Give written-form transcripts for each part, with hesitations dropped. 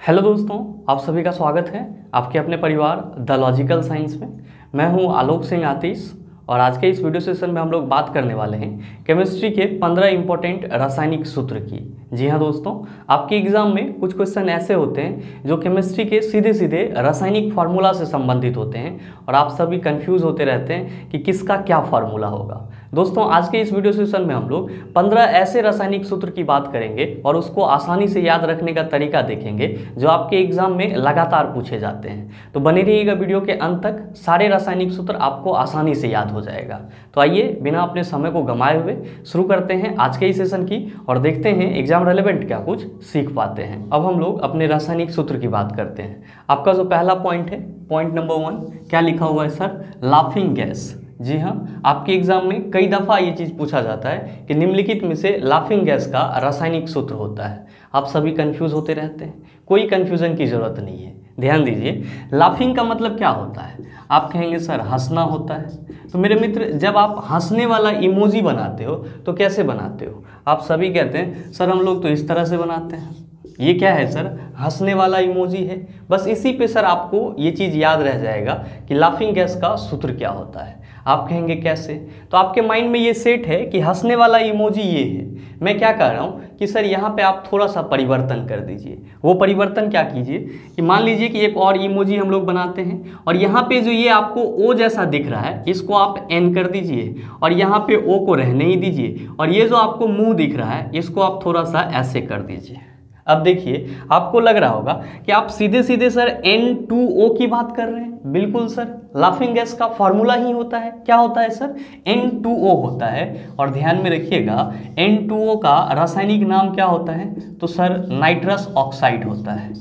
Hello दोस्तों, आप सभी का स्वागत है आपके अपने परिवार द लॉजिकल साइंस में। मैं हूं आलोक सिंह आतिश और आज के इस वीडियो सेशन में हम लोग बात करने वाले हैं केमिस्ट्री के 15 इंपॉर्टेंट रासायनिक सूत्र की। जी हाँ दोस्तों, आपके एग्जाम में कुछ क्वेश्चन ऐसे होते हैं जो केमिस्ट्री के सीधे सीधे रासायनिक फार्मूला से संबंधित होते हैं और आप सभी कंफ्यूज होते रहते हैं कि किसका क्या फार्मूला होगा। दोस्तों, आज के इस वीडियो सेशन में हम लोग 15 ऐसे रासायनिक सूत्र की बात करेंगे और उसको आसानी से याद रखने का तरीका देखेंगे जो आपके एग्जाम में लगातार पूछे जाते हैं। तो बने रहिएगा वीडियो के अंत तक, सारे रासायनिक सूत्र आपको आसानी से याद हो जाएगा। तो आइए बिना अपने समय को गंवाए हुए शुरू करते हैं आज के इस सेशन की और देखते हैं एग्जाम रेलेवेंट क्या कुछ सीख पाते हैं। अब हम लोग अपने रासायनिक सूत्र की बात करते हैं। आपका जो पहला पॉइंट है, पॉइंट नंबर 1, क्या लिखा हुआ है सर? Laughing gas. जी हाँ, आपके एग्जाम में कई दफ़ा ये चीज़ पूछा जाता है कि निम्नलिखित में से लाफिंग गैस का रासायनिक सूत्र होता है। आप सभी कंफ्यूज होते रहते हैं, कोई कंफ्यूजन की ज़रूरत नहीं है। ध्यान दीजिए, लाफिंग का मतलब क्या होता है? आप कहेंगे सर हंसना होता है। तो मेरे मित्र, जब आप हंसने वाला इमोजी बनाते हो तो कैसे बनाते हो? आप सभी कहते हैं सर हम लोग तो इस तरह से बनाते हैं। ये क्या है सर? हंसने वाला इमोजी है। बस इसी पे सर आपको ये चीज़ याद रह जाएगा कि लाफिंग गैस का सूत्र क्या होता है। आप कहेंगे कैसे? तो आपके माइंड में ये सेट है कि हंसने वाला इमोजी ये है। मैं क्या कह रहा हूँ कि सर यहाँ पे आप थोड़ा सा परिवर्तन कर दीजिए। वो परिवर्तन क्या कीजिए कि मान लीजिए कि एक और इमोजी हम लोग बनाते हैं और यहाँ पे जो ये आपको ओ जैसा दिख रहा है इसको आप एन कर दीजिए और यहाँ पे ओ को रहने ही दीजिए और ये जो आपको मुंह दिख रहा है इसको आप थोड़ा सा ऐसे कर दीजिए। अब देखिए, आपको लग रहा होगा कि आप सीधे सीधे सर N2O की बात कर रहे हैं। बिल्कुल सर, लाफिंग गैस का फॉर्मूला ही होता है। क्या होता है सर? N2O होता है। और ध्यान में रखिएगा, N2O का रासायनिक नाम क्या होता है? तो सर नाइट्रस ऑक्साइड होता है।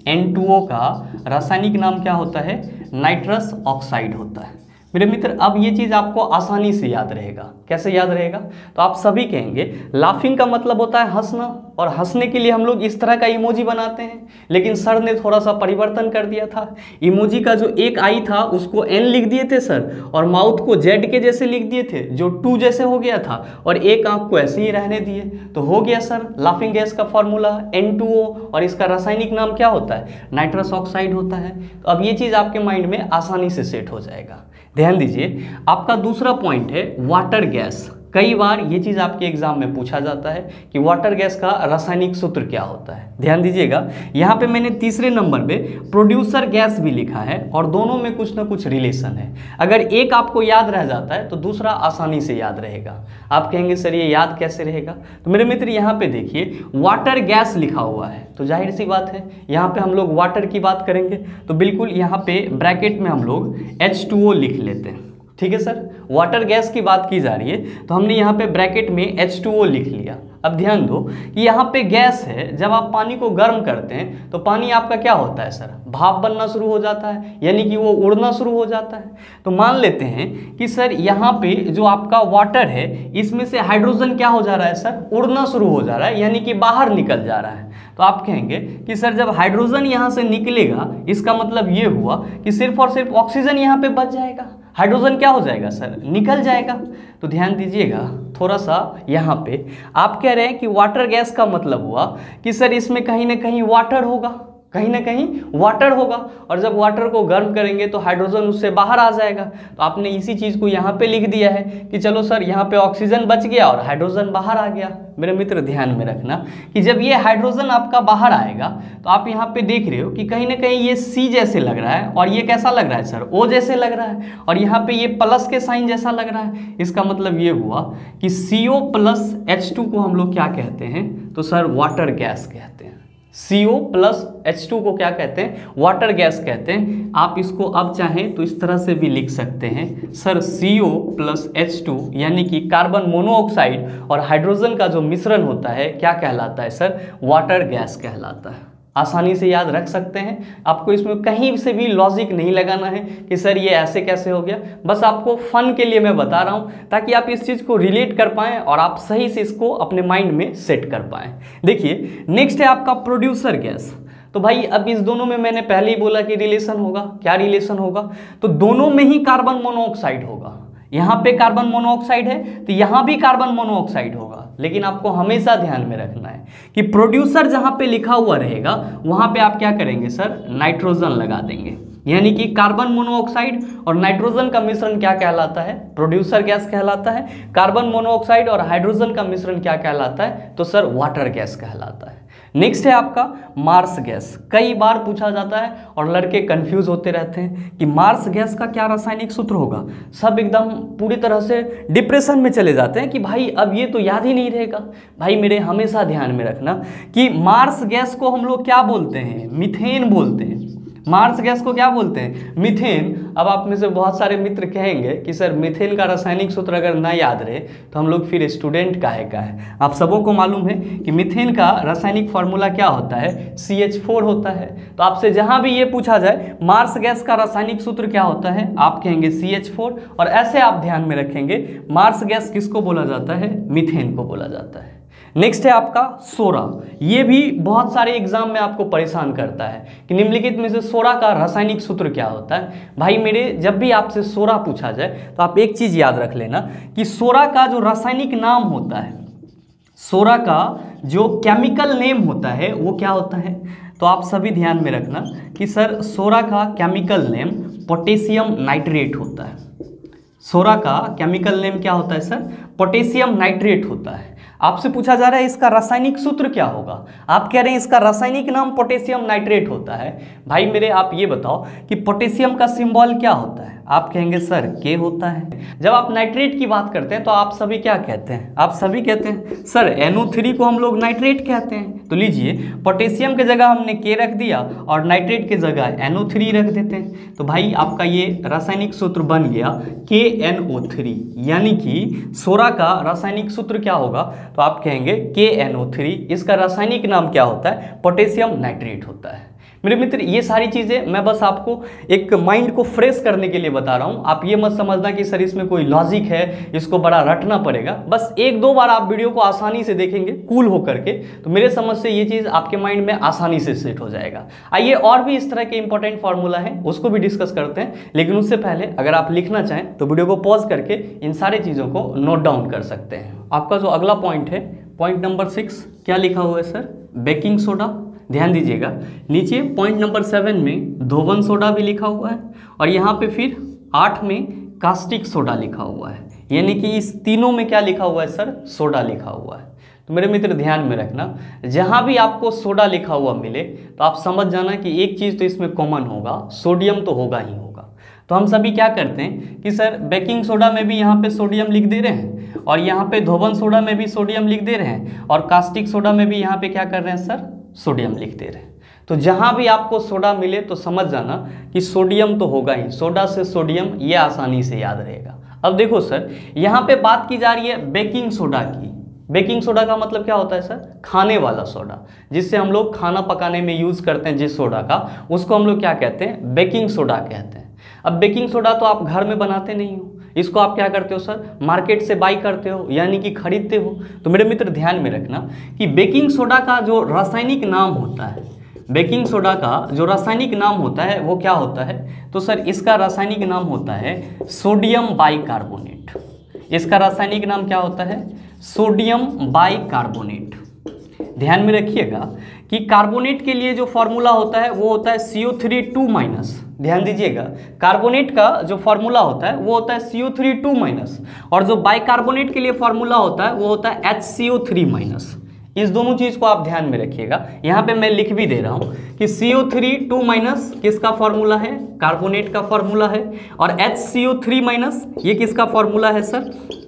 N2O का रासायनिक नाम क्या होता है? नाइट्रस ऑक्साइड होता है। मेरे मित्र, अब ये चीज़ आपको आसानी से याद रहेगा। कैसे याद रहेगा? तो आप सभी कहेंगे लाफिंग का मतलब होता है हंसना और हंसने के लिए हम लोग इस तरह का इमोजी बनाते हैं, लेकिन सर ने थोड़ा सा परिवर्तन कर दिया था। इमोजी का जो एक आई था उसको एन लिख दिए थे सर और माउथ को जेड के जैसे लिख दिए थे जो 2 जैसे हो गया था और एक आंख को ऐसे ही रहने दिए। तो हो गया सर लाफिंग गैस का फॉर्मूला N2O और इसका रासायनिक नाम क्या होता है? नाइट्रस ऑक्साइड होता है। तो अब ये चीज़ आपके माइंड में आसानी से सेट हो जाएगा। ध्यान दीजिए, आपका दूसरा पॉइंट है वाटर गैस। कई बार ये चीज़ आपके एग्जाम में पूछा जाता है कि वाटर गैस का रासायनिक सूत्र क्या होता है। ध्यान दीजिएगा, यहाँ पे मैंने तीसरे नंबर पे प्रोड्यूसर गैस भी लिखा है और दोनों में कुछ ना कुछ रिलेशन है। अगर एक आपको याद रह जाता है तो दूसरा आसानी से याद रहेगा। आप कहेंगे सर ये याद कैसे रहेगा? तो मेरे मित्र यहाँ पे देखिए, वाटर गैस लिखा हुआ है तो जाहिर सी बात है यहाँ पे हम लोग वाटर की बात करेंगे तो बिल्कुल यहाँ पे ब्रैकेट में हम लोग H2O लिख लेते हैं। ठीक है सर, वाटर गैस की बात की जा रही है तो हमने यहाँ पे ब्रैकेट में H2O लिख लिया। अब ध्यान दो कि यहाँ पे गैस है, जब आप पानी को गर्म करते हैं तो पानी आपका क्या होता है सर? भाप बनना शुरू हो जाता है, यानी कि वो उड़ना शुरू हो जाता है। तो मान लेते हैं कि सर यहाँ पे जो आपका वाटर है इसमें से हाइड्रोजन क्या हो जा रहा है सर? उड़ना शुरू हो जा रहा है, यानी कि बाहर निकल जा रहा है। तो आप कहेंगे कि सर जब हाइड्रोजन यहाँ से निकलेगा इसका मतलब ये हुआ कि सिर्फ और सिर्फ ऑक्सीजन यहाँ पे बच जाएगा, हाइड्रोजन क्या हो जाएगा सर? निकल जाएगा। तो ध्यान दीजिएगा थोड़ा सा, यहाँ पे आप कह रहे हैं कि वाटर गैस का मतलब हुआ कि सर इसमें कहीं ना कहीं वाटर होगा, कहीं ना कहीं वाटर होगा और जब वाटर को गर्म करेंगे तो हाइड्रोजन उससे बाहर आ जाएगा। तो आपने इसी चीज़ को यहाँ पे लिख दिया है कि चलो सर यहाँ पे ऑक्सीजन बच गया और हाइड्रोजन बाहर आ गया। मेरे मित्र ध्यान में रखना कि जब ये हाइड्रोजन आपका बाहर आएगा तो आप यहाँ पे देख रहे हो कि कहीं ना कहीं ये C जैसे लग रहा है और ये कैसा लग रहा है सर? O जैसे लग रहा है और यहाँ पे ये प्लस के साइन जैसा लग रहा है। इसका मतलब ये हुआ कि CO प्लस H2 को हम लोग क्या कहते हैं? तो सर वाटर गैस कहते हैं। CO प्लस H2 को क्या कहते हैं? वाटर गैस कहते हैं। आप इसको अब चाहें तो इस तरह से भी लिख सकते हैं सर CO प्लस H2 यानी कि कार्बन मोनोऑक्साइड और हाइड्रोजन का जो मिश्रण होता है क्या कहलाता है सर? वाटर गैस कहलाता है। आसानी से याद रख सकते हैं। आपको इसमें कहीं से भी लॉजिक नहीं लगाना है कि सर ये ऐसे कैसे हो गया। बस आपको फन के लिए मैं बता रहा हूँ ताकि आप इस चीज़ को रिलेट कर पाएँ और आप सही से इसको अपने माइंड में सेट कर पाएँ। देखिए, नेक्स्ट है आपका प्रोड्यूसर गैस। तो भाई अब इस दोनों में मैंने पहले ही बोला कि रिलेशन होगा। क्या रिलेशन होगा? तो दोनों में ही कार्बन मोनोऑक्साइड होगा। यहाँ पे कार्बन मोनोऑक्साइड है तो यहाँ भी कार्बन मोनोऑक्साइड होगा। लेकिन आपको हमेशा ध्यान में रखना है कि प्रोड्यूसर जहाँ पे लिखा हुआ रहेगा वहाँ पे आप क्या करेंगे सर, नाइट्रोजन लगा देंगे। यानी कि कार्बन मोनोऑक्साइड और नाइट्रोजन का मिश्रण क्या कहलाता है, प्रोड्यूसर गैस कहलाता है। कार्बन मोनोऑक्साइड और हाइड्रोजन का मिश्रण क्या कहलाता है, तो सर वाटर गैस कहलाता है। नेक्स्ट है आपका मार्स गैस। कई बार पूछा जाता है और लड़के कंफ्यूज होते रहते हैं कि मार्स गैस का क्या रासायनिक सूत्र होगा। सब एकदम पूरी तरह से डिप्रेशन में चले जाते हैं कि भाई अब ये तो याद ही नहीं रहेगा। भाई मेरे हमेशा ध्यान में रखना कि मार्स गैस को हम लोग क्या बोलते हैं, मीथेन बोलते हैं। मार्स गैस को क्या बोलते हैं, मीथेन। अब आप में से बहुत सारे मित्र कहेंगे कि सर मीथेन का रासायनिक सूत्र अगर ना याद रहे तो हम लोग फिर स्टूडेंट काहे का है। आप सबों को मालूम है कि मीथेन का रासायनिक फार्मूला क्या होता है, CH4 होता है। तो आपसे जहां भी ये पूछा जाए मार्स गैस का रासायनिक सूत्र क्या होता है, आप कहेंगे CH4। और ऐसे आप ध्यान में रखेंगे मार्स गैस किसको बोला जाता है, मीथेन को बोला जाता है। नेक्स्ट है आपका सोडा। ये भी बहुत सारे एग्जाम में आपको परेशान करता है कि निम्नलिखित में से सोडा का रासायनिक सूत्र क्या होता है। भाई मेरे जब भी आपसे सोडा पूछा जाए तो आप एक चीज याद रख लेना कि सोडा का जो रासायनिक नाम होता है, सोडा का जो केमिकल नेम होता है वो क्या होता है। तो आप सभी ध्यान में रखना कि सर सोडा का केमिकल नेम पोटेशियम नाइट्रेट होता है। सोडा का केमिकल नेम क्या होता है सर, पोटेशियम नाइट्रेट होता है। आपसे पूछा जा रहा है इसका रासायनिक सूत्र क्या होगा, आप कह रहे हैं इसका रासायनिक नाम पोटेशियम नाइट्रेट होता है। भाई मेरे आप ये बताओ कि पोटेशियम का सिंबल क्या होता है, आप कहेंगे सर K होता है। जब आप नाइट्रेट की बात करते हैं तो आप सभी क्या कहते हैं, आप सभी कहते हैं सर NO3 को हम लोग नाइट्रेट कहते हैं। तो लीजिए पोटेशियम के जगह हमने K रख दिया और नाइट्रेट के जगह NO3 रख देते हैं। तो भाई आपका ये रासायनिक सूत्र बन गया KNO3। यानी कि सोडा का रासायनिक सूत्र क्या होगा, तो आप कहेंगे KNO3। इसका रासायनिक नाम क्या होता है, पोटेशियम नाइट्रेट होता है। मेरे मित्र ये सारी चीज़ें मैं बस आपको एक माइंड को फ्रेश करने के लिए बता रहा हूँ। आप ये मत समझना कि सर इसमें कोई लॉजिक है, इसको बड़ा रटना पड़ेगा। बस एक दो बार आप वीडियो को आसानी से देखेंगे कूल होकर के, तो मेरे समझ से ये चीज़ आपके माइंड में आसानी से सेट हो जाएगा। आइए और भी इस तरह के इंपॉर्टेंट फार्मूला है उसको भी डिस्कस करते हैं, लेकिन उससे पहले अगर आप लिखना चाहें तो वीडियो को पॉज करके इन सारी चीज़ों को नोट डाउन कर सकते हैं। आपका जो अगला पॉइंट है, पॉइंट नंबर 6, क्या लिखा हुआ है सर, बेकिंग सोडा। ध्यान दीजिएगा नीचे पॉइंट नंबर 7 में धोवन सोडा भी लिखा हुआ है और यहाँ पे फिर 8 में कास्टिक सोडा लिखा हुआ है। यानी कि इस तीनों में क्या लिखा हुआ है सर, सोडा लिखा हुआ है। तो मेरे मित्र ध्यान में रखना, जहाँ भी आपको सोडा लिखा हुआ मिले तो आप समझ जाना कि एक चीज़ तो इसमें कॉमन होगा, सोडियम तो होगा ही होगा। तो हम सभी क्या करते हैं कि सर बेकिंग सोडा में भी यहाँ पे सोडियम लिख दे रहे हैं और यहाँ पे धोवन सोडा में भी सोडियम लिख दे रहे हैं और कास्टिक सोडा में भी यहाँ पे क्या कर रहे हैं सर, सोडियम लिख दे रहे हैं। तो जहाँ भी आपको सोडा मिले तो समझ जाना कि सोडियम तो होगा ही, सोडा से सोडियम, ये आसानी से याद रहेगा। अब देखो सर यहाँ पे बात की जा रही है बेकिंग सोडा की। बेकिंग सोडा का मतलब क्या होता है सर, खाने वाला सोडा, जिससे हम लोग खाना पकाने में यूज़ करते हैं जिस सोडा का, उसको हम लोग क्या कहते हैं, बेकिंग सोडा कहते हैं। अब बेकिंग सोडा तो आप घर में बनाते नहीं हो, इसको आप क्या करते हो सर, मार्केट से बाई करते हो, यानी कि खरीदते हो। तो मेरे मित्र ध्यान में रखना कि बेकिंग सोडा का जो रासायनिक नाम होता है, बेकिंग सोडा का जो रासायनिक नाम होता है वो क्या होता है, तो सर इसका रासायनिक नाम होता है सोडियम बाइकार्बोनेट। इसका रासायनिक नाम क्या होता है, सोडियम बाइकार्बोनेट। ध्यान में रखिएगा कि कार्बोनेट के लिए जो फॉर्मूला होता है वो होता है CO3 -। ध्यान दीजिएगा, कार्बोनेट का जो फॉर्मूला होता है वो होता है CO3 और जो बाइकार्बोनेट के लिए फॉर्मूला होता है वो होता है HCO3। इस दोनों चीज़ को आप ध्यान में रखिएगा। यहाँ पे मैं लिख भी दे रहा हूँ कि CO3 किसका फॉर्मूला है, कार्बोनेट का फॉर्मूला है, और HCO3 ये किसका फॉर्मूला है सर,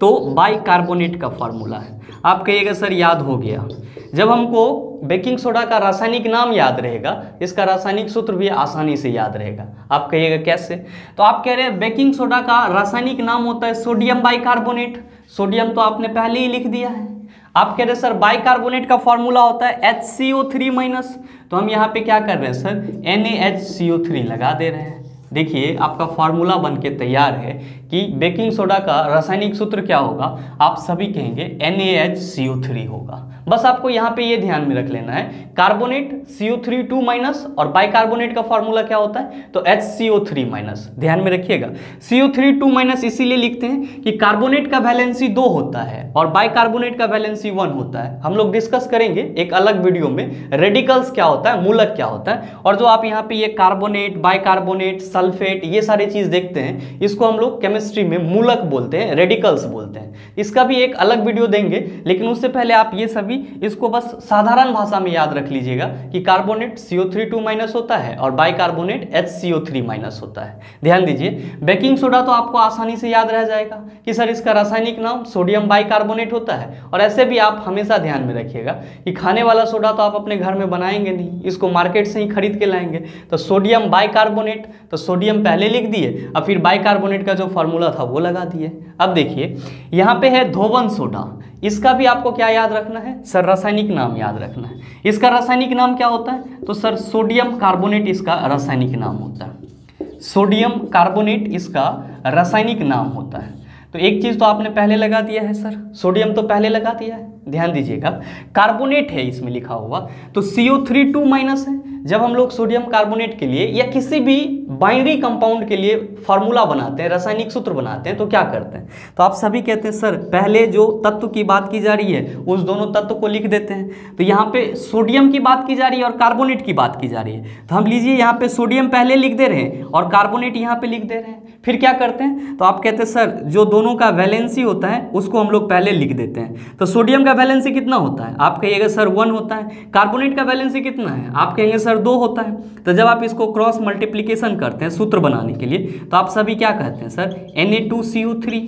तो बाइकार्बोनेट का फॉर्मूला है। आप कहिएगा सर याद हो गया। जब हमको बेकिंग सोडा का रासायनिक नाम याद रहेगा, इसका रासायनिक सूत्र भी आसानी से याद रहेगा। आप कहिएगा कैसे, तो आप कह रहे हैं बेकिंग सोडा का रासायनिक नाम होता है सोडियम बाइकार्बोनेट। सोडियम तो आपने पहले ही लिख दिया है। आप कह रहे हैं सर बाइकार्बोनेट का फॉर्मूला होता है HCO3-। तो हम यहाँ पे क्या कर रहे हैं सर, NaHCO3 लगा दे रहे हैं। देखिए आपका फॉर्मूला बन के तैयार है कि बेकिंग सोडा का रासायनिक सूत्र क्या होगा, आप सभी कहेंगे NaHCO3 होगा। बस आपको यहाँ पे ये ध्यान में रख लेना है, कार्बोनेट CO3 और बाइकार्बोनेट का फॉर्मूला क्या होता है, तो HCO3। ध्यान में रखिएगा, CO3 इसीलिए लिखते हैं कि कार्बोनेट का वैलेंसी 2 होता है और बाइकार्बोनेट का वैलेंसी 1 होता है। हम लोग डिस्कस करेंगे एक अलग वीडियो में रेडिकल्स क्या होता है, मूलक क्या होता है, और जो आप यहाँ पे ये कार्बोनेट, बाइकार्बोनेट, सल्फेट ये सारे चीज देखते हैं, इसको हम लोग केमिस्ट्री में मूलक बोलते हैं, रेडिकल्स बोलते हैं। इसका भी एक अलग वीडियो देंगे, लेकिन उससे पहले आप ये सभी इसको बस साधारण भाषा में याद रख लीजिएगा कि कार्बोनेट CO3 होता है और बाइकार्बोनेट HCO3 होता है। ध्यान दीजिए, बेकिंग सोडा तो आपको आसानी से याद रह जाएगा कि सर इसका रासायनिक नाम सोडियम बाइकार्बोनेट होता है। और ऐसे भी आप हमेशा ध्यान में रखिएगा कि खाने वाला सोडा तो आप अपने घर में बनाएंगे नहीं, इसको मार्केट से ही खरीद के लाएंगे। तो सोडियम बाइकार्बोनेट, तो सोडियम पहले लिख दिए और फिर बाइकार्बोनेट का जो फॉर्मूला था वो लगा दिए। अब देखिए यहाँ पे है धोवन सोडा, इसका भी आपको क्या याद रखना है सर, रासायनिक नाम याद रखना है। इसका रासायनिक नाम क्या होता है, तो सर सोडियम कार्बोनेट इसका रासायनिक नाम होता है। सोडियम कार्बोनेट इसका रासायनिक नाम होता है। तो एक चीज तो आपने पहले लगा दिया है सर, सोडियम तो पहले लगा दिया है। ध्यान दीजिएगा, कार्बोनेट है इसमें लिखा हुआ, तो CO3 है। जब हम लोग सोडियम कार्बोनेट के लिए या किसी भी बाइनरी कंपाउंड के लिए फार्मूला बनाते हैं, रासायनिक सूत्र बनाते हैं, तो क्या करते हैं, तो आप सभी कहते हैं सर पहले जो तत्व की बात की जा रही है उस दोनों तत्व को लिख देते हैं। तो यहाँ पे सोडियम की बात की जा रही है और कार्बोनेट की बात की जा रही है, तो हम लीजिए यहाँ पे सोडियम पहले लिख दे रहे हैं और कार्बोनेट यहाँ पे लिख दे रहे हैं। फिर क्या करते हैं, तो आप कहते हैं सर जो दोनों का वैलेंसी होता है उसको हम लोग पहले लिख देते हैं। तो सोडियम का वैलेंसी कितना होता है, आप कहिएगा सर 1 होता है। कार्बोनेट का वैलेंसी कितना है, आप कहेंगे सर 2 होता है। तो जब आप इसको क्रॉस मल्टीप्लिकेशन करते हैं सूत्र बनाने के लिए, तो आप सभी क्या कहते हैं सर, Na2CO3।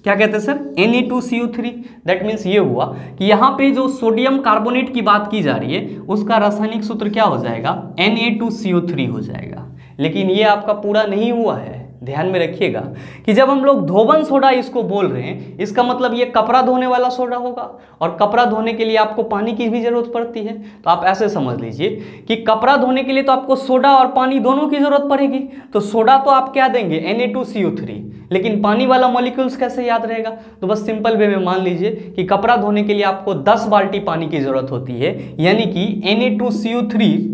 क्या कहते हैं सर, Na2CO3। दैट मीन्स ये हुआ कि यहाँ पे जो सोडियम कार्बोनेट की बात की जा रही है उसका रासायनिक सूत्र क्या हो जाएगा, Na2CO3 हो जाएगा। लेकिन ये आपका पूरा नहीं हुआ है, ध्यान में रखिएगा कि जब हम लोग धोवन सोडा इसको बोल रहे हैं, इसका मतलब ये कपड़ा धोने वाला सोडा होगा, और कपड़ा धोने के लिए आपको पानी की भी जरूरत पड़ती है। तो आप ऐसे समझ लीजिए कि कपड़ा धोने के लिए तो आपको सोडा और पानी दोनों की जरूरत पड़ेगी। तो सोडा तो आप क्या देंगे, Na2CO3, लेकिन पानी वाला मॉलिक्यूल्स कैसे याद रहेगा, तो बस सिंपल वे में मान लीजिए कि कपड़ा धोने के लिए आपको 10 बाल्टी पानी की जरूरत होती है, यानी कि Na2CO3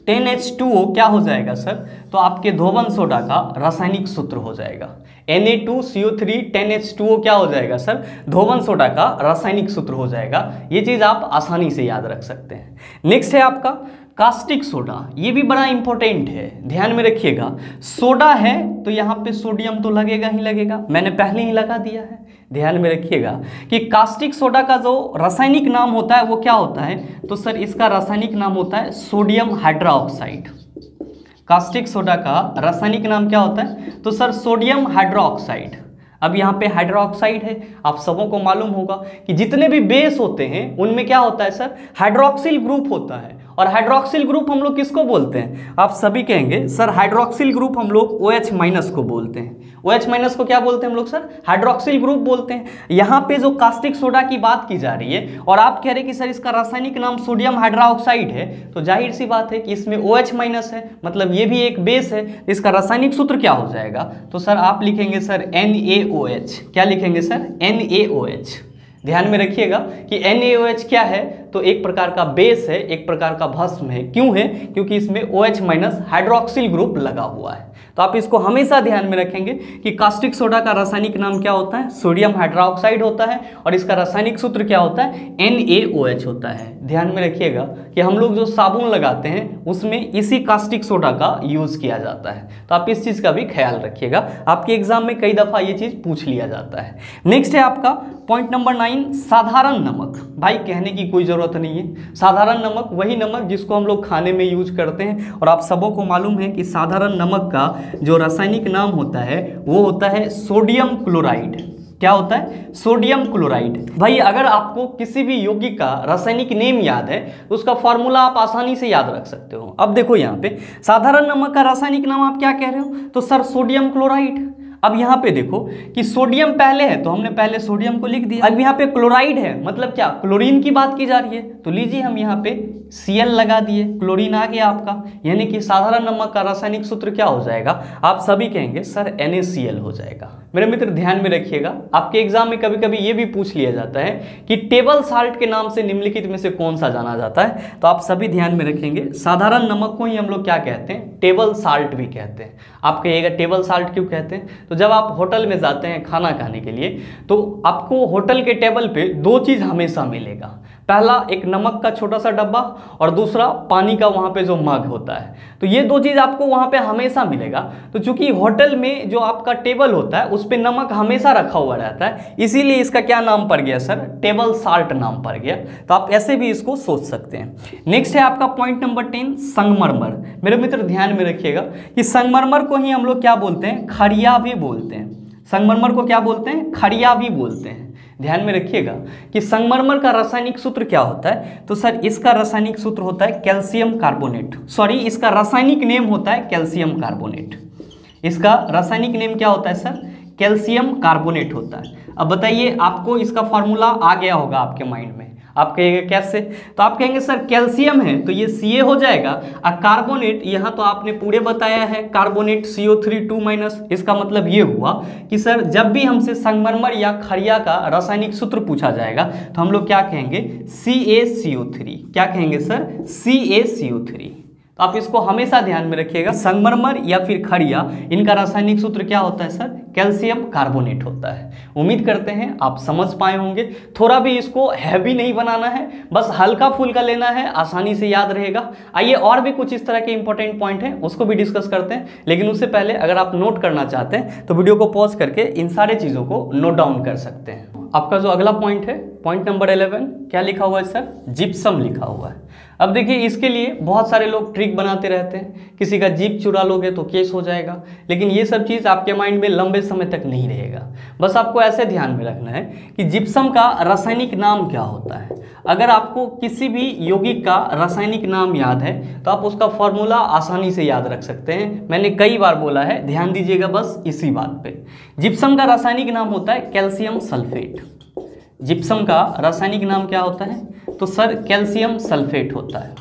10H2O क्या हो जाएगा सर, तो आपके धोवन सोडा का रासायनिक सूत्र हो जाएगा। Na2CO3 10H2O क्या हो जाएगा सर, धोवन सोडा का रासायनिक सूत्र हो जाएगा। ये चीज आप आसानी से याद रख सकते हैं। नेक्स्ट है आपका कास्टिक सोडा, ये भी बड़ा इंपॉर्टेंट है, ध्यान में रखिएगा। सोडा है तो यहाँ पे सोडियम तो लगेगा ही लगेगा, मैंने पहले ही लगा दिया है। ध्यान में रखिएगा कि कास्टिक सोडा का जो रासायनिक नाम होता है वो क्या होता है, तो सर इसका रासायनिक नाम होता है सोडियम हाइड्रोक्साइड। कास्टिक सोडा का रासायनिक नाम क्या होता है, तो सर सोडियम हाइड्रोक्साइड। अब यहाँ पे हाइड्रोक्साइड है, आप सबों को मालूम होगा कि जितने भी बेस होते हैं उनमें क्या होता है सर, हाइड्रोक्सिल ग्रुप होता है। और हाइड्रोक्सिल ग्रुप हम लोग किसको बोलते हैं, आप सभी कहेंगे सर हाइड्रोक्सिल ग्रुप हम लोग OH- को बोलते हैं। OH- को क्या बोलते हैं हम लोग सर, हाइड्रोक्सिल ग्रुप बोलते हैं। यहाँ पे जो कास्टिक सोडा की बात की जा रही है और आप कह रहे हैं कि सर इसका रासायनिक नाम सोडियम हाइड्रोक्साइड है, तो जाहिर सी बात है कि इसमें OH- है, मतलब ये भी एक बेस है। इसका रासायनिक सूत्र क्या हो जाएगा, तो सर आप लिखेंगे सर NaOH। क्या लिखेंगे सर, NaOH। ध्यान में रखिएगा कि NaOH क्या है, तो एक प्रकार का बेस है, एक प्रकार का भस्म है। क्यों है, क्योंकि इसमें OH- हाइड्रोक्सिल ग्रुप लगा हुआ है। तो आप इसको हमेशा ध्यान में रखेंगे कि कास्टिक सोडा का रासायनिक नाम क्या होता है, सोडियम हाइड्रोक्साइड होता है, और इसका रासायनिक सूत्र क्या होता है, NaOH होता है। ध्यान में रखिएगा कि हम लोग जो साबुन लगाते हैं उसमें इसी कास्टिक सोडा का यूज किया जाता है, तो आप इस चीज का भी ख्याल रखिएगा। आपके एग्जाम में कई दफा ये चीज पूछ लिया जाता है। नेक्स्ट है आपका पॉइंट नंबर 9, साधारण नमक। भाई कहने की कोई जरूरत नहीं है, साधारण नमक वही नमक जिसको हम लोग खाने में यूज करते हैं, और आप सबों को मालूम है कि साधारण नमक का जो रासायनिक नाम होता है वो होता है सोडियम क्लोराइड। क्या होता है, सोडियम क्लोराइड। भाई अगर आपको किसी भी यौगिक का रासायनिक नेम याद है तो उसका फॉर्मूला आप आसानी से याद रख सकते हो। अब देखो यहाँ पे साधारण नमक का रासायनिक नाम आप क्या कह रहे हो, तो सर सोडियम क्लोराइड। अब यहाँ पे देखो कि सोडियम पहले है तो हमने पहले सोडियम को लिख दिया। अब यहाँ पे क्लोराइड है, मतलब क्या, क्लोरीन की बात की जा रही है, तो लीजिए हम यहाँ पे Cl लगा दिए, क्लोरीन आ गया आपका, यानी कि साधारण नमक का रासायनिक सूत्र क्या हो जाएगा, आप सभी कहेंगे सर NaCl हो जाएगा। मेरे मित्र ध्यान में रखिएगा, आपके एग्जाम में कभी कभी ये भी पूछ लिया जाता है कि टेबल साल्ट के नाम से निम्नलिखित में से कौन सा जाना जाता है, तो आप सभी ध्यान में रखेंगे साधारण नमक को ही हम लोग क्या कहते हैं, टेबल साल्ट भी कहते हैं। आप कहिएगा टेबल साल्ट क्यों कहते हैं, तो जब आप होटल में जाते हैं खाना खाने के लिए तो आपको होटल के टेबल पे दो चीज़ हमेशा मिलेगा, पहला एक नमक का छोटा सा डब्बा और दूसरा पानी का वहाँ पे जो मग होता है, तो ये दो चीज़ आपको वहाँ पे हमेशा मिलेगा। तो चूंकि होटल में जो आपका टेबल होता है उस पे नमक हमेशा रखा हुआ रहता है, इसीलिए इसका क्या नाम पड़ गया सर, टेबल साल्ट नाम पड़ गया। तो आप ऐसे भी इसको सोच सकते हैं। नेक्स्ट है आपका पॉइंट नंबर 10, संगमरमर। मेरे मित्र ध्यान में रखिएगा कि संगमरमर को ही हम लोग क्या बोलते हैं, खड़िया भी बोलते हैं। संगमरमर को क्या बोलते हैं, खड़िया भी बोलते हैं। ध्यान में रखिएगा कि संगमरमर का रासायनिक सूत्र क्या होता है, तो सर इसका रासायनिक सूत्र होता है कैल्शियम कार्बोनेट, सॉरी इसका रासायनिक नेम होता है कैल्शियम कार्बोनेट। इसका रासायनिक नेम क्या होता है सर, कैल्शियम कार्बोनेट होता है। अब बताइए आपको इसका फॉर्मूला आ गया होगा आपके माइंड में, आप कहेंगे कैसे, तो आप कहेंगे सर कैल्शियम है तो ये Ca हो जाएगा, और कार्बोनेट यहाँ तो आपने पूरे बताया है, कार्बोनेट CO3 2-, इसका मतलब ये हुआ कि सर जब भी हमसे संगमरमर या खड़िया का रासायनिक सूत्र पूछा जाएगा तो हम लोग क्या कहेंगे, CaCO3। क्या कहेंगे सर, CaCO3। तो आप इसको हमेशा ध्यान में रखिएगा, संगमरमर या फिर खड़िया इनका रासायनिक सूत्र क्या होता है सर, कैल्शियम कार्बोनेट होता है। उम्मीद करते हैं आप समझ पाए होंगे। थोड़ा भी इसको हैवी नहीं बनाना है, बस हल्का फुल्का लेना है, आसानी से याद रहेगा। आइए और भी कुछ इस तरह के इंपॉर्टेंट पॉइंट हैं उसको भी डिस्कस करते हैं, लेकिन उससे पहले अगर आप नोट करना चाहते हैं तो वीडियो को पॉज करके इन सारे चीज़ों को नोट डाउन कर सकते हैं। आपका जो अगला पॉइंट है, पॉइंट नंबर 11, क्या लिखा हुआ है सर, जिप्सम लिखा हुआ है। अब देखिए इसके लिए बहुत सारे लोग ट्रिक बनाते रहते हैं, किसी का जीप चुरा लोगे तो केस हो जाएगा, लेकिन ये सब चीज़ आपके माइंड में लंबे समय तक नहीं रहेगा। बस आपको ऐसे ध्यान में रखना है कि जिप्सम का रासायनिक नाम क्या होता है। अगर आपको किसी भी यौगिक का रासायनिक नाम याद है तो आप उसका फॉर्मूला आसानी से याद रख सकते हैं। मैंने कई बार बोला है, ध्यान दीजिएगा बस इसी बात पे। जिप्सम का रासायनिक नाम होता है कैल्शियम सल्फेट। जिप्सम का रासायनिक नाम क्या होता है, तो सर कैल्शियम सल्फेट होता है।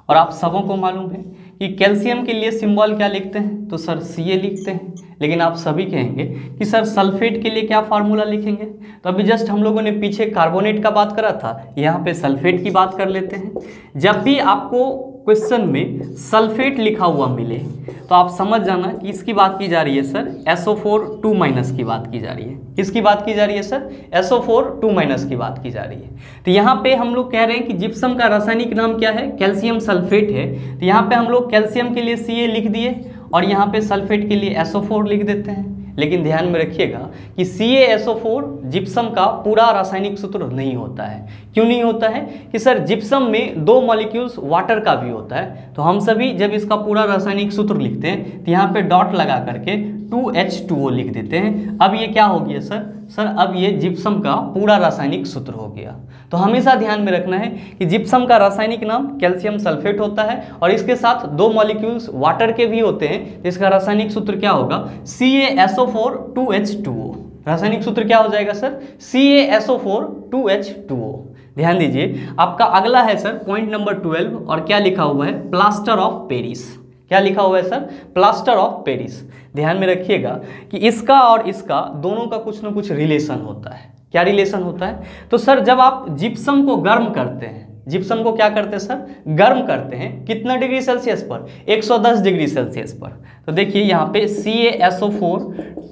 और आप सबों को मालूम है कि कैल्शियम के लिए सिंबल क्या लिखते हैं, तो सर Ca लिखते हैं। लेकिन आप सभी कहेंगे कि सर सल्फेट के लिए क्या फार्मूला लिखेंगे, तो अभी जस्ट हम लोगों ने पीछे कार्बोनेट का बात करा था, यहाँ पे सल्फेट की बात कर लेते हैं। जब भी आपको क्वेश्चन में सल्फेट लिखा हुआ मिले तो आप समझ जाना कि इसकी बात की जा रही है सर SO4 2- की बात की जा रही है। किसकी बात की जा रही है सर, SO4 2- की बात की जा रही है। तो यहाँ पे हम लोग कह रहे हैं कि जिप्सम का रासायनिक नाम क्या है, कैल्शियम सल्फेट है। तो यहाँ पे हम लोग कैल्शियम के लिए Ca लिख दिए और यहाँ पे सल्फेट के लिए SO4 लिख देते हैं। लेकिन ध्यान में रखिएगा कि CaSO4 जिप्सम का पूरा रासायनिक सूत्र नहीं होता है। क्यों नहीं होता है कि सर जिप्सम में 2 मॉलिक्यूल्स वाटर का भी होता है। तो हम सभी जब इसका पूरा रासायनिक सूत्र लिखते हैं तो यहाँ पे डॉट लगा करके 2H2O लिख देते हैं। अब ये क्या हो गया सर अब ये जिप्सम का पूरा रासायनिक सूत्र हो गया। तो हमेशा ध्यान में रखना है कि जिप्सम का रासायनिक नाम कैल्शियम सल्फेट होता है और इसके साथ 2 मॉलिक्यूल्स वाटर के भी होते हैं, जिसका रासायनिक सूत्र क्या होगा, CaSO4 2H2O। रासायनिक सूत्र क्या हो जाएगा सर, CaSO4 2H2O। ध्यान दीजिए आपका अगला है सर पॉइंट नंबर 12 और क्या लिखा हुआ है, प्लास्टर ऑफ पेरिस। क्या लिखा हुआ है सर, प्लास्टर ऑफ पेरिस। ध्यान में रखिएगा कि इसका और इसका दोनों का कुछ ना कुछ रिलेशन होता है। क्या रिलेशन होता है, तो सर जब आप जिप्सम को गर्म करते हैं, जिप्सम को क्या करते हैं सर, गर्म करते हैं, कितना डिग्री सेल्सियस पर, 110 डिग्री सेल्सियस पर। तो देखिए यहाँ पे CaSO4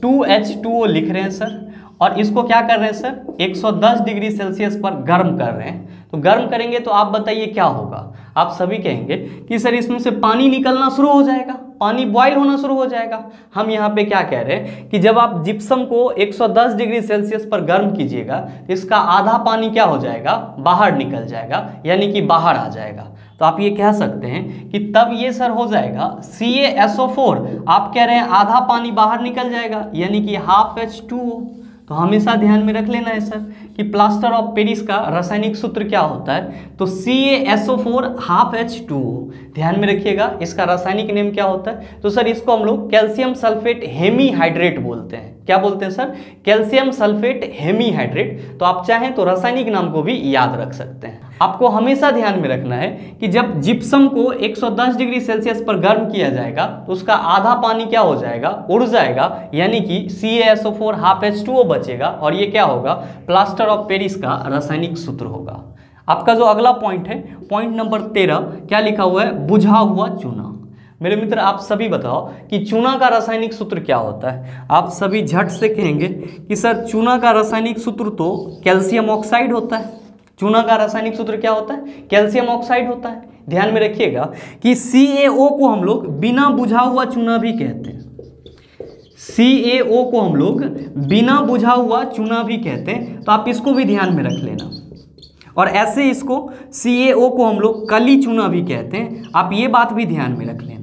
2H2O लिख रहे हैं सर, और इसको क्या कर रहे हैं सर, 110 डिग्री सेल्सियस पर गर्म कर रहे हैं। तो गर्म करेंगे तो आप बताइए क्या होगा, आप सभी कहेंगे कि सर इसमें से पानी निकलना शुरू हो जाएगा, पानी बॉयल होना शुरू हो जाएगा। हम यहाँ पे क्या कह रहे हैं कि जब आप जिप्सम को 110 डिग्री सेल्सियस पर गर्म कीजिएगा तो इसका आधा पानी क्या हो जाएगा, बाहर निकल जाएगा, यानी कि बाहर आ जाएगा। तो आप ये कह सकते हैं कि तब ये सर हो जाएगा CaSO4, आप कह रहे हैं आधा पानी बाहर निकल जाएगा, यानी कि ½ H2O। तो हमेशा ध्यान में रख लेना है सर कि प्लास्टर ऑफ पेरिस का रासायनिक सूत्र क्या होता है, तो CaSO4 हाफ H2O। ध्यान में रखिएगा इसका रासायनिक नेम क्या होता है, तो सर इसको हम लोग कैल्शियम सल्फेट हेमीहाइड्रेट बोलते हैं। क्या बोलते हैं सर? Calcium sulphate hemihydrate. तो आप चाहें तो रासायनिक नाम को भी याद रख सकते हैं। आपको हमेशा ध्यान में रखना है कि जब जिप्सम को 110 डिग्री सेल्सियस पर गर्म किया जाएगा तो उसका आधा पानी क्या हो जाएगा, उड़ जाएगा, यानी कि CaSO4 हाफ H2O बचेगा और ये क्या होगा, प्लास्टर ऑफ पेरिस का रासायनिक सूत्र होगा। आपका जो अगला पॉइंट है, पॉइंट नंबर 13, क्या लिखा हुआ है, बुझा हुआ चूना। मेरे मित्र आप सभी बताओ कि चूना का रासायनिक सूत्र क्या होता है। आप सभी झट से कहेंगे कि सर चूना का रासायनिक सूत्र तो कैल्शियम ऑक्साइड होता है। चूना का रासायनिक सूत्र क्या होता है, कैल्शियम ऑक्साइड होता है। ध्यान में रखिएगा कि CaO को हम लोग बिना बुझा हुआ चूना भी कहते हैं। CaO को हम लोग बिना बुझा हुआ चूना भी कहते हैं, तो आप इसको भी ध्यान में रख लेना। और ऐसे इसको CaO को हम लोग कली चूना भी कहते हैं, आप ये बात भी ध्यान में रख लेना।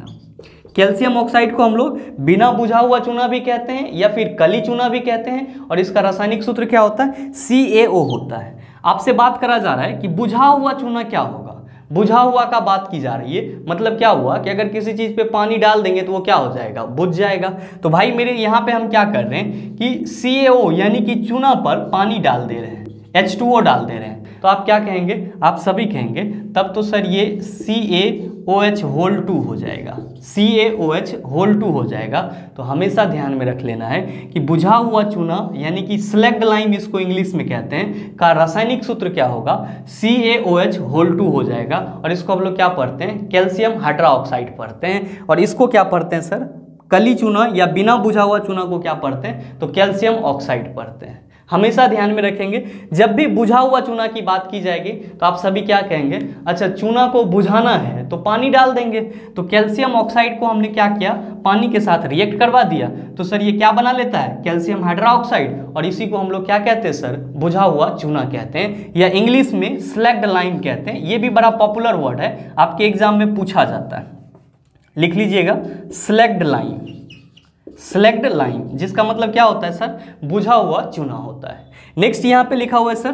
कैल्शियम ऑक्साइड को हम लोग बिना बुझा हुआ चूना भी कहते हैं या फिर कली चूना भी कहते हैं, और इसका रासायनिक सूत्र क्या होता है, CaO होता है। आपसे बात करा जा रहा है कि बुझा हुआ चूना क्या होगा, बुझा हुआ का बात की जा रही है। मतलब क्या हुआ कि अगर किसी चीज पे पानी डाल देंगे तो वो क्या हो जाएगा, बुझ जाएगा। तो भाई मेरे यहाँ पे हम क्या कर रहे हैं कि CaO यानी कि चूना पर पानी डाल दे रहे हैं, H2O डाल दे रहे हैं। तो आप क्या कहेंगे, आप सभी कहेंगे तब तो सर ये CaOH होल 2 हो जाएगा, CaOH होल 2 हो जाएगा। तो हमेशा ध्यान में रख लेना है कि बुझा हुआ चूना यानी कि स्लैग्ड लाइम इसको इंग्लिश में कहते हैं, का रासायनिक सूत्र क्या होगा, CaOH होल 2 हो जाएगा। और इसको हम लोग क्या पढ़ते हैं, कैल्शियम हाइड्रोक्साइड पढ़ते हैं। और इसको क्या पढ़ते हैं सर, कली चूना या बिना बुझा हुआ चूना को क्या पढ़ते हैं, तो कैल्शियम ऑक्साइड पढ़ते हैं। हमेशा ध्यान में रखेंगे जब भी बुझा हुआ चूना की बात की जाएगी तो आप सभी क्या कहेंगे, अच्छा चूना को बुझाना है तो पानी डाल देंगे। तो कैल्शियम ऑक्साइड को हमने क्या किया, पानी के साथ रिएक्ट करवा दिया, तो सर ये क्या बना लेता है, कैल्शियम हाइड्रोक्साइड। और इसी को हम लोग क्या कहते हैं सर, बुझा हुआ चूना कहते हैं, या इंग्लिश में स्लैग्ड लाइम कहते हैं। ये भी बड़ा पॉपुलर वर्ड है, आपके एग्जाम में पूछा जाता है, लिख लीजिएगा स्लैग्ड लाइम। स्लैग्ड लाइम जिसका मतलब क्या होता है सर, बुझा हुआ चूना होता है। नेक्स्ट यहाँ पे लिखा हुआ है सर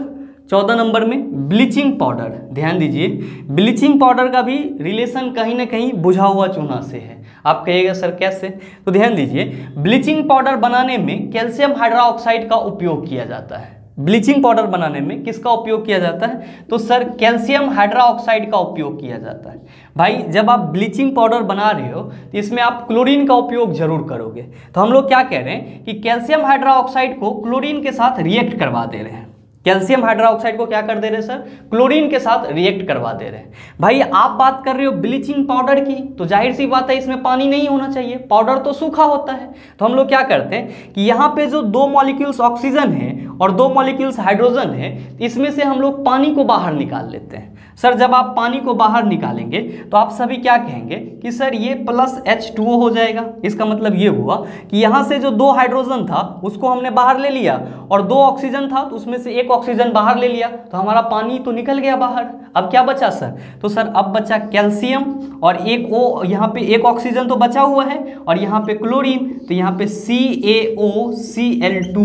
14 नंबर में ब्लीचिंग पाउडर। ध्यान दीजिए, ब्लीचिंग पाउडर का भी रिलेशन कहीं ना कहीं बुझा हुआ चूना से है। आप कहिएगा सर कैसे, तो ध्यान दीजिए, ब्लीचिंग पाउडर बनाने में कैल्शियम हाइड्रोक्साइड का उपयोग किया जाता है। ब्लीचिंग पाउडर बनाने में किसका उपयोग किया जाता है, तो सर कैल्शियम हाइड्रोक्साइड का उपयोग किया जाता है। भाई जब आप ब्लीचिंग पाउडर बना रहे हो तो इसमें आप क्लोरीन का उपयोग जरूर करोगे। तो हम लोग क्या कह रहे हैं कि कैल्शियम हाइड्रोक्साइड को क्लोरीन के साथ रिएक्ट करवा दे रहे हैं। कैल्शियम हाइड्रोक्साइड को क्या कर दे रहे हैं सर, क्लोरीन के साथ रिएक्ट करवा दे रहे हैं। भाई आप बात कर रहे हो ब्लीचिंग पाउडर की, तो जाहिर सी बात है इसमें पानी नहीं होना चाहिए, पाउडर तो सूखा होता है। तो हम लोग क्या करते हैं कि यहाँ पे जो 2 मॉलिक्यूल्स ऑक्सीजन है और 2 मॉलिक्यूल्स हाइड्रोजन है, इसमें से हम लोग पानी को बाहर निकाल लेते हैं। सर जब आप पानी को बाहर निकालेंगे तो आप सभी क्या कहेंगे कि सर ये प्लस H2O हो जाएगा। इसका मतलब ये हुआ कि यहाँ से जो 2 हाइड्रोजन था उसको हमने बाहर ले लिया और 2 ऑक्सीजन था तो उसमें से 1 ऑक्सीजन बाहर ले लिया, तो हमारा पानी तो निकल गया बाहर। अब क्या बचा सर, तो सर अब बचा कैल्शियम और एक O, यहाँ पे 1 ऑक्सीजन तो बचा हुआ है और यहाँ पे क्लोरीन, तो यहाँ पे CaOCl2,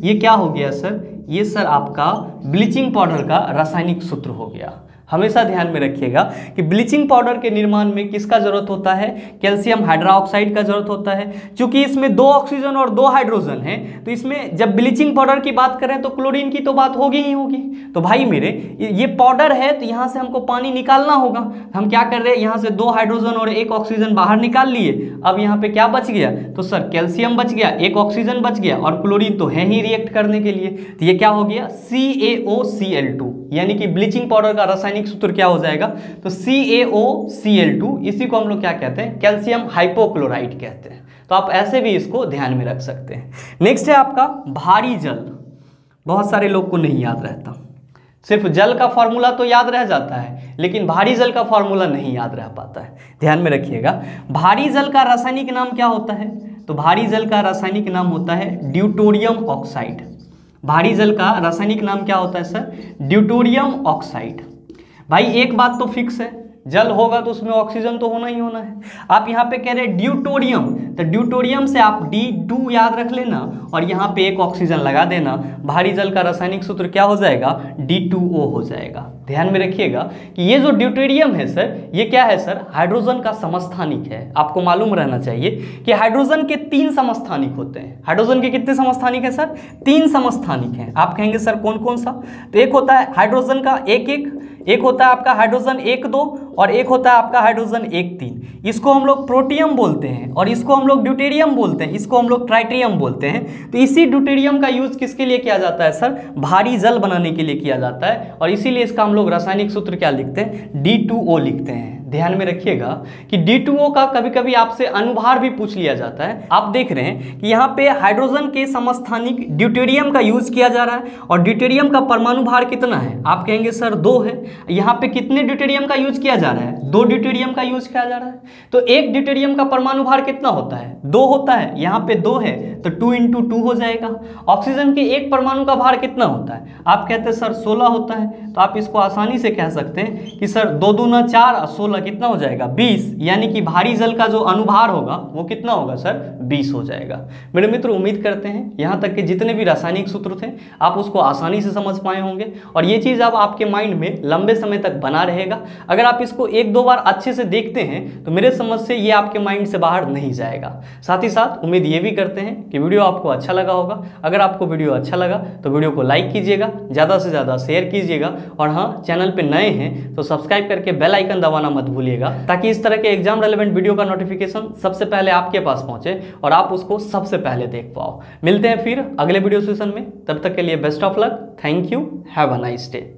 ये क्या हो गया सर, ये सर आपका ब्लीचिंग पाउडर का रासायनिक सूत्र हो गया। हमेशा ध्यान में रखिएगा कि ब्लीचिंग पाउडर के निर्माण में किसका जरूरत होता है, कैल्शियम हाइड्रोक्साइड का जरूरत होता है। क्योंकि इसमें 2 ऑक्सीजन और 2 हाइड्रोजन है, तो इसमें जब ब्लीचिंग पाउडर की बात करें तो क्लोरीन की तो बात होगी ही होगी। तो भाई मेरे ये पाउडर है तो यहाँ से हमको पानी निकालना होगा। हम क्या कर रहे हैं, यहाँ से 2 हाइड्रोजन और 1 ऑक्सीजन बाहर निकाल लिए। अब यहाँ पे क्या बच गया, तो सर कैल्शियम बच गया, 1 ऑक्सीजन बच गया और क्लोरीन तो है ही रिएक्ट करने के लिए। तो ये क्या हो गया, CaOCl2, यानी कि ब्लीचिंग पाउडर का रासायनिक सूत्र क्या हो जाएगा, तो CaOCl2। इसी को हम लोग क्या कहते हैं, कैल्शियम हाइपोक्लोराइड कहते हैं। तो आप ऐसे भी इसको ध्यान में रख सकते हैं। नेक्स्ट है आपका भारी जल। बहुत सारे लोग को नहीं याद रहता, सिर्फ जल का फॉर्मूला तो याद रह जाता है लेकिन भारी जल का फॉर्मूला नहीं याद रह पाता है। ध्यान में रखिएगा, भारी जल का रासायनिक नाम क्या होता है, तो भारी जल का रासायनिक नाम होता है ड्यूटोरियम ऑक्साइड। भारी जल का रासायनिक नाम क्या होता है सर, ड्यूटोरियम ऑक्साइड। भाई एक बात तो फिक्स है, जल होगा तो उसमें ऑक्सीजन तो होना ही होना है। आप यहाँ पे कह रहे हैं ड्यूटोरियम, तो ड्यूटोरियम से आप D2 याद रख लेना और यहाँ पे एक ऑक्सीजन लगा देना। भारी जल का रासायनिक सूत्र क्या हो जाएगा, D2O हो जाएगा। ध्यान में रखिएगा कि ये जो ड्यूटेरियम है सर, ये क्या है सर, हाइड्रोजन का समस्थानिक है। आपको मालूम रहना चाहिए कि हाइड्रोजन के 3 समस्थानिक होते हैं। हाइड्रोजन के कितने समस्थानिक हैं सर, 3 समस्थानिक हैं। आप कहेंगे सर कौन कौन सा, तो एक होता है हाइड्रोजन का 1,1, एक होता है आपका हाइड्रोजन 1,2 और एक होता है आपका हाइड्रोजन 1,3। इसको हम लोग प्रोटियम बोलते हैं और इसको हम लोग ड्यूटेरियम बोलते हैं, इसको हम लोग ट्राइटियम बोलते हैं। तो इसी ड्यूटेरियम का यूज किसके लिए किया जाता है सर, भारी जल बनाने के लिए किया जाता है और इसीलिए इसका हम लोग रासायनिक सूत्र क्या लिखते हैं, D2O लिखते हैं। ध्यान में रखिएगा कि D2O का कभी कभी आपसे अनुभार भी पूछ लिया जाता है। आप देख रहे हैं कि यहाँ पे हाइड्रोजन के समस्थानिक ड्यूटेरियम का यूज किया जा रहा है और ड्यूटेरियम का परमाणु भार कितना है, आप कहेंगे सर 2 है। यहाँ पे कितने ड्यूटेरियम का यूज किया जा रहा है, 2 ड्यूटेरियम का यूज किया जा रहा है। तो एक ड्यूटेरियम का परमाणु भार कितना होता है, 2 होता है। यहाँ पे 2 है तो 2 × 2 हो जाएगा। ऑक्सीजन के एक परमाणु का भार कितना होता है, आप कहते हैं सर 16 होता है। तो आप इसको आसानी से कह सकते हैं कि सर 2 दूना 4 और 16 कितना हो जाएगा, 20। यानी कि भारी जल का जो अनुभार होगा वो कितना होगा सर, 20 हो जाएगा। मेरे मित्र उम्मीद करते हैं यहाँ तक कि जितने भी रासायनिक सूत्र थे आप उसको आसानी से समझ पाए होंगे और ये चीज़ अब आपके माइंड में लंबे समय तक बना रहेगा। अगर आप इसको 1-2 बार अच्छे से देखते हैं तो मेरे समझ से ये आपके माइंड से बाहर नहीं जाएगा। साथ ही साथ उम्मीद ये भी करते हैं कि वीडियो आपको अच्छा लगा होगा। अगर आपको वीडियो अच्छा लगा तो वीडियो को लाइक कीजिएगा, ज़्यादा से ज़्यादा शेयर कीजिएगा और हाँ, चैनल पे नए हैं तो सब्सक्राइब करके बेल आइकन दबाना मत भूलिएगा ताकि इस तरह के एग्जाम रेलेवेंट वीडियो का नोटिफिकेशन सबसे पहले आपके पास पहुंचे और आप उसको सबसे पहले देख पाओ। मिलते हैं फिर अगले वीडियो सेशन में, तब तक के लिए best of luck, thank you, have a nice day.